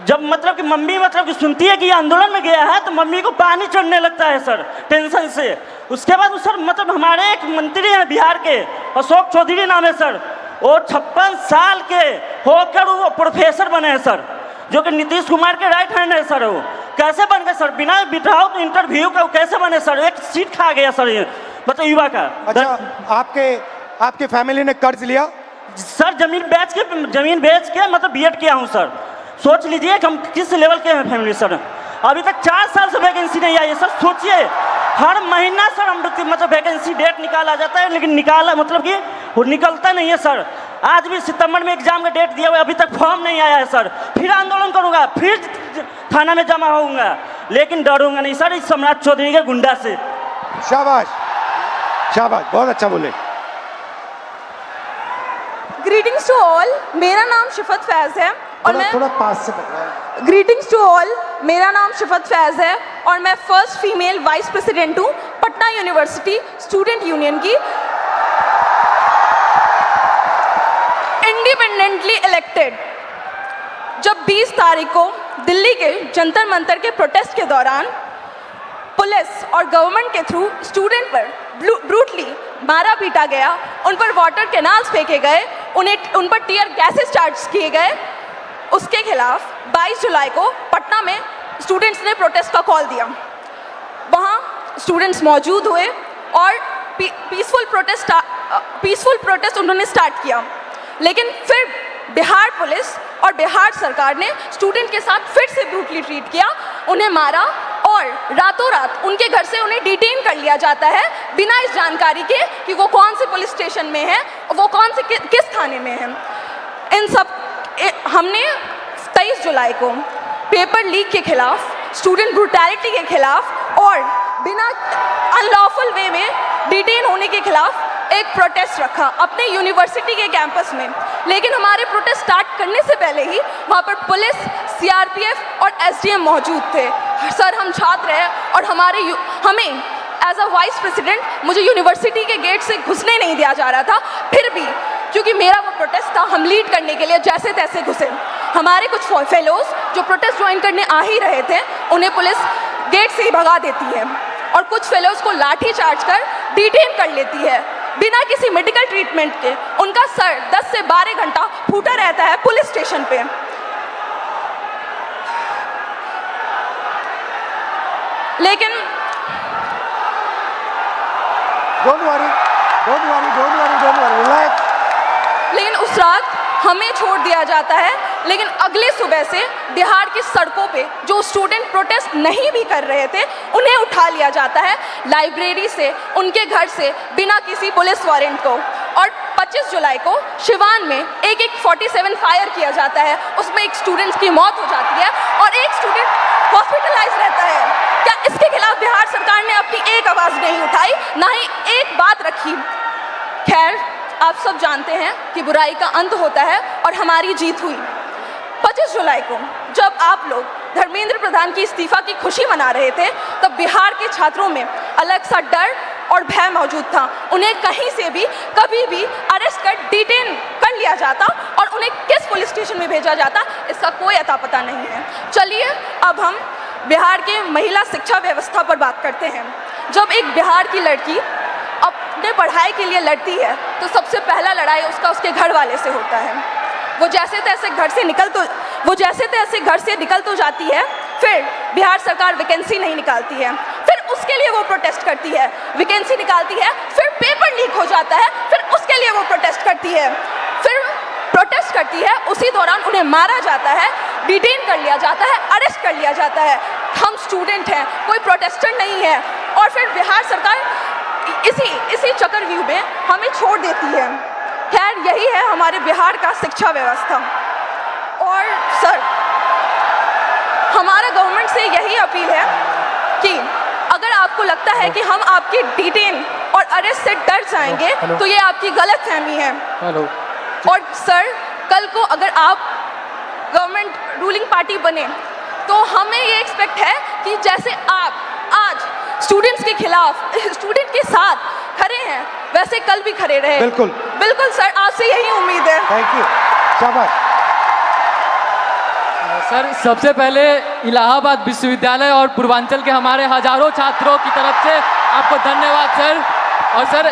जब मतलब कि मम्मी मतलब कि सुनती है कि आंदोलन में गया है तो मम्मी को पानी चढ़ने लगता है सर टेंशन से। उसके बाद सर मतलब हमारे एक मंत्री हैं बिहार के, अशोक चौधरी नाम है सर, वो 56 साल के होकर वो प्रोफेसर बने हैं सर, जो कि नीतीश कुमार के राइट हैंड है सर। वो कैसे बन गए सर? बिना विदाउट इंटरव्यू का कैसे बने सर? एक सीट खा गया सर ये मतलब युवा का। अच्छा आपके फैमिली ने कर्ज लिया? सर जमीन बेच के मतलब BEd किया हूँ सर। सोच लीजिए कि हम किस लेवल के हैं फैमिली सर। अभी तक 4 साल से वैकेंसी नहीं आई है सर। सोचिए हर महीना सर हम मतलब वैकेंसी डेट निकाला जाता है, लेकिन मतलब कि वो निकलता नहीं है सर। आज भी सितंबर में एग्जाम का डेट दिया हुआ है, अभी तक फॉर्म नहीं आया है सर। फिर आंदोलन करूंगा, फिर थाना में जमा होऊंगा, लेकिन डरूंगा नहीं सर इस सम्राट चौधरी के गुंडा से। शाबाश शाबाश, बहुत अच्छा बोले। ग्रीटिंग्स टू ऑल, मेरा नाम शिफत फैज है और मैं थोड़ा पास से पकड़ा है। ग्रीटिंग्स टू ऑल, मेरा नाम शिफत फैज है और मैं फर्स्ट फीमेल वाइस प्रेसिडेंट हूँ पटना यूनिवर्सिटी स्टूडेंट यूनियन की, इंडिपेंडेंटली इलेक्टेड। जब 20 तारीख को दिल्ली के जंतर मंतर के प्रोटेस्ट के दौरान पुलिस और गवर्नमेंट के थ्रू स्टूडेंट पर ब्रूटली मारा पीटा गया, उन पर वाटर कैनाल्स फेंके गए, उन पर टीयर गैसेस चार्ज किए गए, उसके खिलाफ 22 जुलाई को पटना में स्टूडेंट्स ने प्रोटेस्ट का कॉल दिया। वहाँ स्टूडेंट्स मौजूद हुए और पीसफुल प्रोटेस्ट उन्होंने स्टार्ट किया, लेकिन फिर बिहार पुलिस और बिहार सरकार ने स्टूडेंट के साथ फिर से ब्रूटली ट्रीट किया, उन्हें मारा और रातों रात उनके घर से उन्हें डिटेन कर लिया जाता है बिना इस जानकारी के कि वो कौन से पुलिस स्टेशन में है, वो कौन से किस थाने में है। इन सब हमने 23 जुलाई को पेपर लीक के खिलाफ, स्टूडेंट ब्रूटैलिटी के खिलाफ और बिना अनलॉफुल वे में डिटेन होने के खिलाफ एक प्रोटेस्ट रखा अपने यूनिवर्सिटी के कैंपस में। लेकिन हमारे प्रोटेस्ट स्टार्ट करने से पहले ही वहाँ पर पुलिस, सीआरपीएफ और एसडीएम मौजूद थे। सर, हम छात्र हैं और हमें एज अ वाइस प्रेसिडेंट मुझे यूनिवर्सिटी के गेट से घुसने नहीं दिया जा रहा था। फिर भी क्योंकि मेरा वो प्रोटेस्ट था, हम लीड करने के लिए जैसे तैसे घुसे। हमारे कुछ फेलोज जो प्रोटेस्ट ज्वाइन करने आ ही रहे थे, उन्हें पुलिस गेट से ही भगा देती है और कुछ फेलोज को लाठी चार्ज कर डिटेन कर लेती है बिना किसी मेडिकल ट्रीटमेंट के। उनका सर 10 से 12 घंटा फूटा रहता है पुलिस स्टेशन पे। लेकिन Don't worry, relax. लेकिन उस रात हमें छोड़ दिया जाता है। लेकिन अगले सुबह से बिहार की सड़कों पे जो स्टूडेंट प्रोटेस्ट नहीं भी कर रहे थे, उन्हें उठा लिया जाता है लाइब्रेरी से, उनके घर से, बिना किसी पुलिस वारंट को। और 25 जुलाई को शिवान में एक 47 फायर किया जाता है, उसमें एक स्टूडेंट की मौत हो जाती है और एक स्टूडेंट हॉस्पिटलाइज रहता है। क्या इसके खिलाफ बिहार सरकार ने अपनी एक आवाज़ नहीं उठाई, ना ही एक बात रखी? खैर, आप सब जानते हैं कि बुराई का अंत होता है और हमारी जीत हुई। 25 जुलाई को जब आप लोग धर्मेंद्र प्रधान की इस्तीफा की खुशी मना रहे थे, तब बिहार के छात्रों में अलग सा डर और भय मौजूद था। उन्हें कहीं से भी कभी भी अरेस्ट कर डिटेन कर लिया जाता और उन्हें किस पुलिस स्टेशन में भेजा जाता, इसका कोई अता पता नहीं है। चलिए अब हम बिहार के महिला शिक्षा व्यवस्था पर बात करते हैं। जब एक बिहार की लड़की अपने पढ़ाई के लिए लड़ती है तो सबसे पहला लड़ाई उसका उसके घर वाले से होता है। वो जैसे तैसे घर से निकल तो जाती है, फिर बिहार सरकार वैकेंसी नहीं निकालती है, फिर उसके लिए वो प्रोटेस्ट करती है, वैकेंसी निकालती है, फिर पेपर लीक हो जाता है, फिर उसके लिए वो प्रोटेस्ट करती है, फिर प्रोटेस्ट करती है, उसी दौरान उन्हें मारा जाता है, डिटेन कर लिया जाता है, अरेस्ट कर लिया जाता है। हम स्टूडेंट हैं, कोई प्रोटेस्टर नहीं है, और फिर बिहार सरकार इसी चक्रव्यूह में हमें छोड़ देती है। खैर, यही है हमारे बिहार का शिक्षा व्यवस्था। और सर, हमारा गवर्नमेंट से यही अपील है कि अगर आपको लगता है कि हम आपके डिटेन और अरेस्ट से डर जाएंगे, तो ये आपकी गलतफहमी है। और सर, कल को अगर आप गवर्नमेंट रूलिंग पार्टी बने, तो हमें ये एक्सपेक्ट है कि जैसे आप आज स्टूडेंट्स के खिलाफ, स्टूडेंट के साथ खड़े हैं, वैसे कल भी खड़े रहे। बिल्कुल सर, आपसे यही उम्मीद है। थैंक यू, शाबाश। सर, सबसे पहले इलाहाबाद विश्वविद्यालय और पूर्वांचल के हमारे हजारों छात्रों की तरफ से आपको धन्यवाद सर। और सर,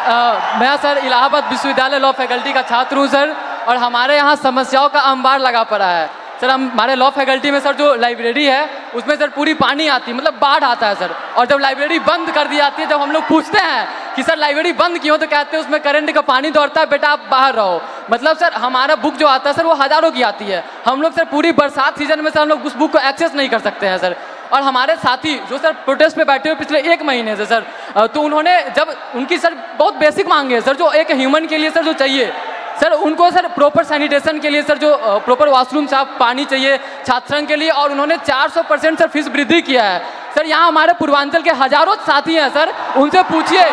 मैं सर इलाहाबाद विश्वविद्यालय लॉ फैकल्टी का छात्र हूँ सर, और हमारे यहाँ समस्याओं का अंबार लगा पड़ा है सर। हमारे लॉ फैकल्टी में सर जो लाइब्रेरी है उसमें सर पूरी पानी आती है, मतलब बाढ़ आता है सर। और जब लाइब्रेरी बंद कर दी जाती है, जब हम लोग पूछते हैं कि सर लाइब्रेरी बंद क्यों, तो कहते हैं उसमें करंट का पानी दौड़ता है, बेटा आप बाहर रहो। मतलब सर हमारा बुक जो आता है सर वो हज़ारों की आती है, हम लोग सर पूरी बरसात सीजन में सर हम लोग उस बुक को एक्सेस नहीं कर सकते हैं सर। और हमारे साथी जो सर प्रोटेस्ट पे बैठे हुए पिछले 1 महीने से सर, तो उन्होंने जब उनकी सर बहुत बेसिक मांगे सर, जो एक ह्यूमन के लिए सर जो चाहिए सर, उनको सर प्रॉपर सैनिटेशन के लिए सर जो प्रॉपर वॉशरूम साफ पानी चाहिए छात्र संघ के लिए, और उन्होंने 400% सर फीस वृद्धि किया है सर। यहाँ हमारे पूर्वांचल के हजारों साथी हैं सर, उनसे पूछिए,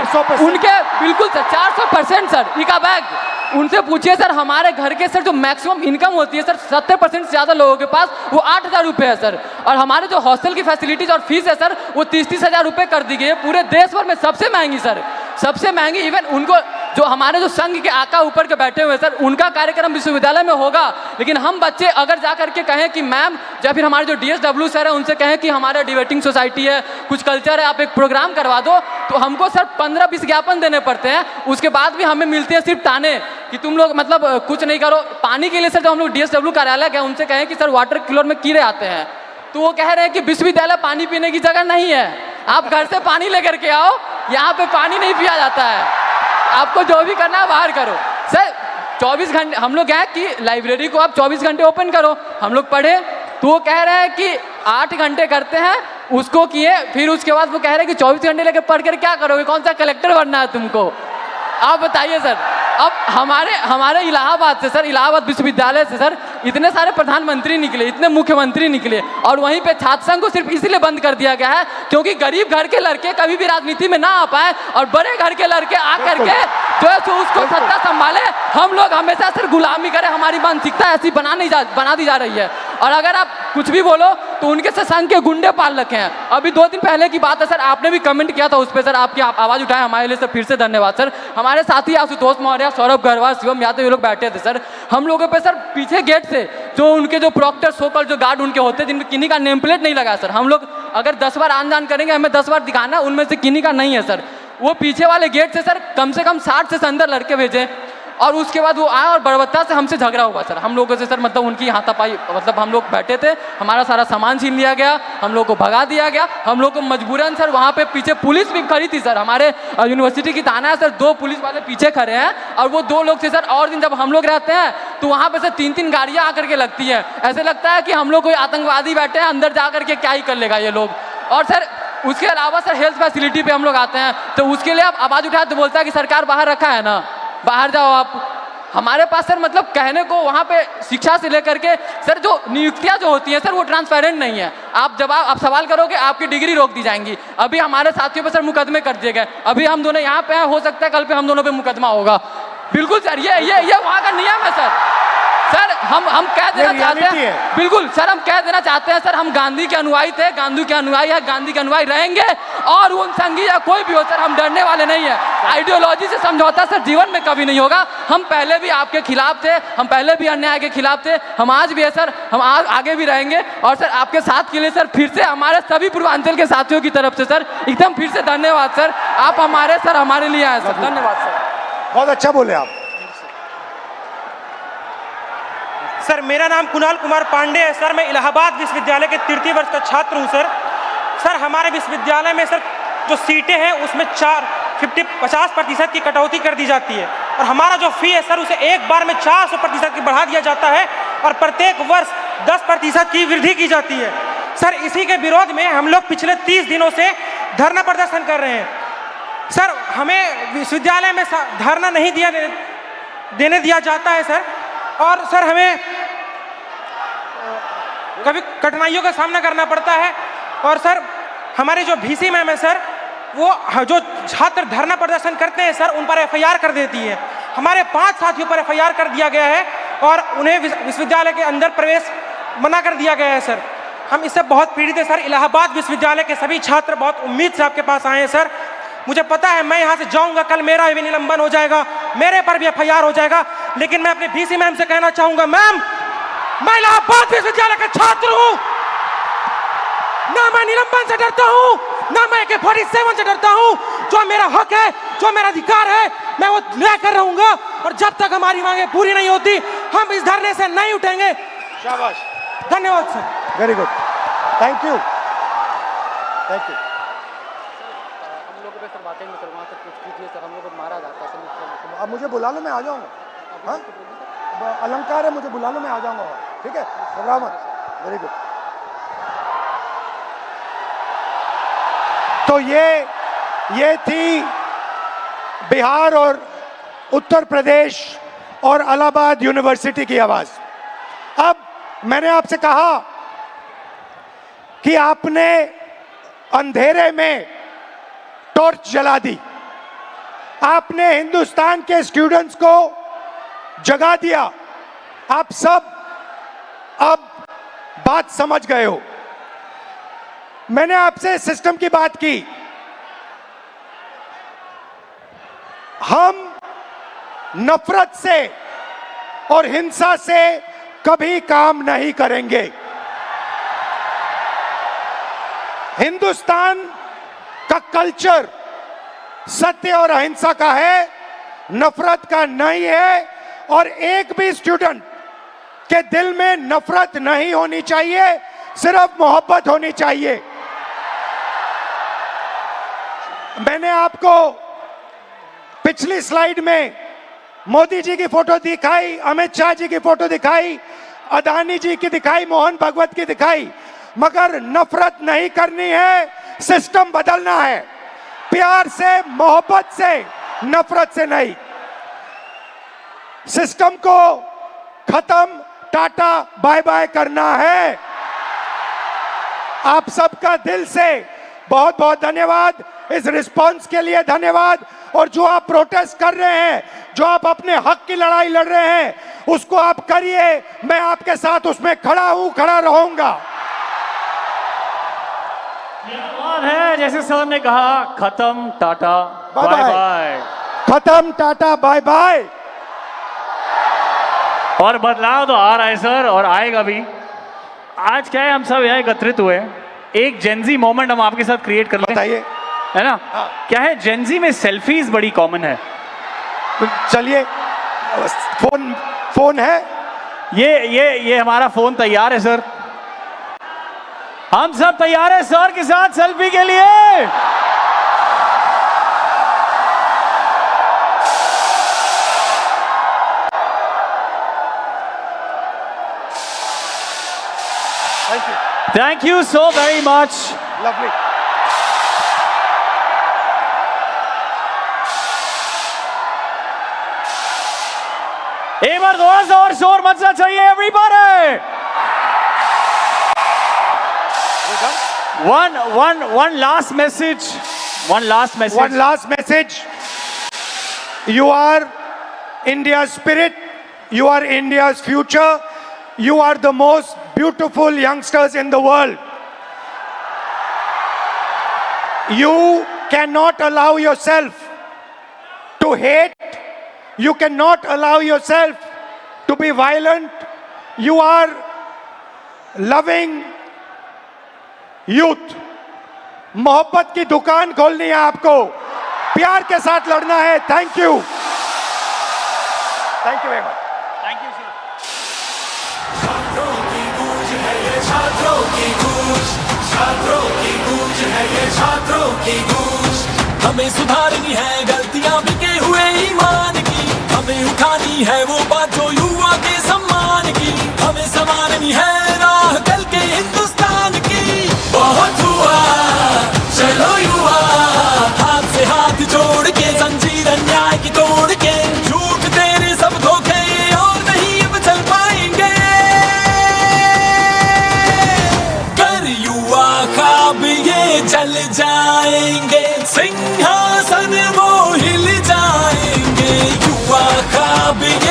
उनके बिल्कुल सर 400% सर इका बैग उनसे पूछिए सर, हमारे घर के सर जो मैक्सिमम इनकम होती है सर 70% से ज़्यादा लोगों के पास वो 8,000 रुपये है सर। और हमारे जो हॉस्टल की फैसिलिटीज़ और फीस है सर वो 30-30 हज़ार रुपये कर दी गई है, पूरे देश भर में सबसे महंगी सर, सबसे महंगी। इवन उनको जो हमारे जो संघ के आका ऊपर के बैठे हुए सर, उनका कार्यक्रम विश्वविद्यालय में होगा, लेकिन हम बच्चे अगर जा करके कहें कि मैम, या फिर हमारे जो DSW सर है उनसे कहें कि हमारा डिबेटिंग सोसाइटी है, कुछ कल्चर है, आप एक प्रोग्राम करवा दो, तो हमको सर 15-20 ज्ञापन देने पड़ते हैं। उसके बाद भी हमें मिलते हैं सिर्फ ताने कि तुम लोग मतलब कुछ नहीं करो। पानी के लिए सर जब हम लोग DSW कार्यालय गए, उनसे कहें कि सर वाटर कूलर में कीड़े आते हैं, तो वो कह रहे हैं कि विश्वविद्यालय पानी पीने की जगह नहीं है, आप घर से पानी लेकर के आओ, यहाँ पे पानी नहीं पिया जाता है, आपको जो भी करना है बाहर करो। सर 24 घंटे हम लोग कहें कि लाइब्रेरी को आप 24 घंटे ओपन करो, हम लोग पढ़े, तो वो कह रहे हैं कि 8 घंटे करते हैं, उसको किए, फिर उसके बाद वो कह रहे हैं कि 24 घंटे लेकर पढ़ कर क्या करोगे, कौन सा कलेक्टर बनना है तुमको, आप बताइए सर। अब हमारे इलाहाबाद से सर, इलाहाबाद विश्वविद्यालय से सर इतने सारे प्रधानमंत्री निकले, इतने मुख्यमंत्री निकले, और वहीं पे छात्र संघ को सिर्फ इसलिए बंद कर दिया गया है क्योंकि गरीब घर के लड़के कभी भी राजनीति में ना आ पाए और बड़े घर के लड़के आकर के जो है सो उसको सत्ता संभाले। हम लोग हमेशा सर गुलामी करें, हमारी मानसिकता ऐसी बना दी जा रही है। और अगर आप कुछ भी बोलो तो उनके से संघ के गुंडे पाल रखे हैं। अभी 2 दिन पहले की बात है सर, आपने भी कमेंट किया था उस पर सर, आपकी आवाज़ उठाए हमारे लिए सर, फिर से धन्यवाद सर। हमारे साथी आशुतोष मौर्य, सौरभ गढ़वाल, शिवम यादव, ये लोग बैठे थे सर, हम लोगों पे सर पीछे गेट से जो उनके जो प्रॉक्टर सोकल जो गार्ड उनके होते हैं जिनमें किन्हीं का नेम प्लेट नहीं लगा सर, हम लोग अगर 10 बार आन जान करेंगे, हमें 10 बार दिखाना, उनमें से किन्हीं का नहीं है सर। वो पीछे वाले गेट से सर कम से कम 60 से अंदर लड़के भेजे, और उसके बाद वो आए और बर्बत्ता से हमसे झगड़ा हुआ सर, हम लोगों से सर, मतलब उनकी हाथापाई, मतलब हम लोग बैठे थे, हमारा सारा सामान छीन लिया गया, हम लोग को भगा दिया गया, हम लोग को मजबूरन सर वहाँ पे पीछे पुलिस भी खड़ी थी सर, हमारे यूनिवर्सिटी की थाना है सर, 2 पुलिस वाले पीछे खड़े हैं, और वो 2 लोग थे सर। और दिन जब हम लोग रहते हैं तो वहाँ पे सर 3-3 गाड़ियाँ आकर के लगती है, ऐसे लगता है कि हम लोग कोई आतंकवादी बैठे हैं, अंदर जा करके क्या ही कर लेगा ये लोग। और सर उसके अलावा सर हेल्थ फैसिलिटी पे हम लोग आते हैं तो उसके लिए आप आवाज़ उठाए तो बोलता है कि सरकार बाहर रखा है ना, बाहर जाओ आप। हमारे पास सर मतलब कहने को वहाँ पे शिक्षा से लेकर के सर जो नियुक्तियाँ जो होती हैं सर वो ट्रांसपेरेंट नहीं है। आप सवाल करोगे आपकी डिग्री रोक दी जाएंगी। अभी हमारे साथियों पे सर मुकदमे कर दिए गए, अभी हम दोनों यहाँ पे हैं, हो सकता है कल पे हम दोनों पे मुकदमा होगा। बिल्कुल सर, ये वहाँ का नियम है सर। सर हम कह देना चाहते हैं, बिल्कुल सर हम कह देना चाहते हैं सर, हम गांधी के अनुयायी थे, गांधी के अनुयायी है, गांधी के अनुयायी रहेंगे, और उन संघी या कोई भी हो सर हम डरने वाले नहीं है। आइडियोलॉजी से समझौता सर जीवन में कभी नहीं होगा। हम पहले भी आपके खिलाफ थे, हम पहले भी अन्याय के खिलाफ थे, हम आज भी है सर, हम आगे भी रहेंगे। और सर आपके साथ के लिए सर फिर से हमारे सभी पूर्वांचल के साथियों की तरफ से सर एकदम फिर से धन्यवाद सर, आप हमारे लिए आए सर, धन्यवाद सर। बहुत अच्छा बोले आप। सर मेरा नाम कुणाल कुमार पांडे है सर, मैं इलाहाबाद विश्वविद्यालय के 3य वर्ष का छात्र हूं सर। सर हमारे विश्वविद्यालय में सर जो सीटें हैं उसमें 50% की कटौती कर दी जाती है, और हमारा जो फी है सर उसे एक बार में 400% की बढ़ा दिया जाता है, और प्रत्येक वर्ष 10% की वृद्धि की जाती है। सर इसी के विरोध में हम लोग पिछले 30 दिनों से धरना प्रदर्शन कर रहे हैं। सर हमें विश्वविद्यालय में धरना नहीं देने दिया जाता है सर, और सर हमें कभी कठिनाइयों का सामना करना पड़ता है। और सर हमारे जो VC मैम है सर, वो जो छात्र धरना प्रदर्शन करते हैं सर उन पर FIR कर देती है। हमारे 5 साथियों पर FIR कर दिया गया है और उन्हें विश्वविद्यालय के अंदर प्रवेश मना कर दिया गया है सर। हम इससे बहुत पीड़ित हैं सर। इलाहाबाद विश्वविद्यालय के सभी छात्र बहुत उम्मीद से आपके पास आए हैं सर। मुझे पता है मैं यहाँ से जाऊँगा, कल मेरा भी निलंबन हो जाएगा, मेरे पर भी FIR हो जाएगा, लेकिन मैं अपने VC मैम से कहना चाहूँगा, मैम मैं इलाहाबाद विश्वविद्यालय का छात्र हूँ, ना मैं निलंबन से डरता हूँ, ना मैं AK-47 से डरता हूँ। जो मेरा हक है, जो मेरा अधिकार है, मैं वो लेकर रहूंगा, और जब तक हमारी मांगे पूरी नहीं होती हम इस धरने से नहीं उठेंगे। शाबाश, धन्यवाद sir. Very good, thank you, thank you. हम लोगों पे सर बातें नहीं करवा सकते, कुछ कीजिए सर, हम लोग को मारा जाता है सर। अब मुझे बुला लो, मैं आ जाऊँगा। हाँ अलंकार है, मुझे बुला लो, मैं आ जाऊँगा। ठीक है, घबराओ मत। Very good. तो ये थी बिहार और उत्तर प्रदेश और इलाहाबाद यूनिवर्सिटी की आवाज। अब मैंने आपसे कहा कि आपने अंधेरे में टॉर्च जला दी, आपने हिंदुस्तान के स्टूडेंट्स को जगा दिया। आप सब अब बात समझ गए हो। मैंने आपसे सिस्टम की बात की। हम नफरत से और हिंसा से कभी काम नहीं करेंगे। हिंदुस्तान का कल्चर सत्य और अहिंसा का है, नफरत का नहीं है। और एक भी स्टूडेंट के दिल में नफरत नहीं होनी चाहिए, सिर्फ मोहब्बत होनी चाहिए। मैंने आपको पिछली स्लाइड में मोदी जी की फोटो दिखाई, अमित शाह जी की फोटो दिखाई, अदानी जी की दिखाई, मोहन भागवत की दिखाई, मगर नफरत नहीं करनी है, सिस्टम बदलना है। प्यार से, मोहब्बत से, नफरत से नहीं। सिस्टम को खत्म, टाटा बाय बाय करना है। आप सबका दिल से बहुत बहुत धन्यवाद, इस रिस्पांस के लिए धन्यवाद। और जो आप प्रोटेस्ट कर रहे हैं, जो आप अपने हक की लड़ाई लड़ रहे हैं, उसको आप करिए। मैं आपके साथ उसमें खड़ा हूं, खड़ा रहूंगा। है जैसे सर ने कहा, खत्म टाटा बाय बाय, खत्म टाटा बाय बाय। और बदलाव तो आ रहा है सर, और आएगा भी। आज क्या है, हम सब यहाँ एकत्रित हुए, एक जेनजी मोमेंट हम आपके साथ क्रिएट कर लें, बताइए, है ना? क्या है, जेनजी में सेल्फीज बड़ी कॉमन है। चलिए, फोन है, ये हमारा फोन तैयार है सर, हम सब तैयार है सर के साथ सेल्फी के लिए। Thank you so very much. Lovely. एक बार थोड़ा सा और शोर मचना चाहिए everybody. One last message. One last message. You are India's spirit. You are India's future. You are the most beautiful youngsters in the world. You cannot allow yourself to hate. You cannot allow yourself to be violent. You are loving youth. मोहब्बत की दुकान खोलनी है आपको, प्यार के साथ लड़ना है। Thank you very much. Thank you sir. छात्रों की गूंज है ये, छात्रों की गूंज, छात्रों की गूंज है ये, छात्रों की गूंज। हमें सुधारनी है गलतियां बिके हुए ईमान की, हमें उठानी है वो बात जो युवा के सम्मान की, हमें संवारनी है राह कल के हिंदुस्तान की। बहुत हुआ चलो युवा, हाथ से हाथ जोड़ के, जंजीर अन्याय की तोड़ के, झूठ तेरे सब धोखे और नहीं अब चल पाएंगे। कर युवा ख्वाब ये जल जाएंगे, सिंहासन वो हिल जाएंगे। युवा ख्वाब ये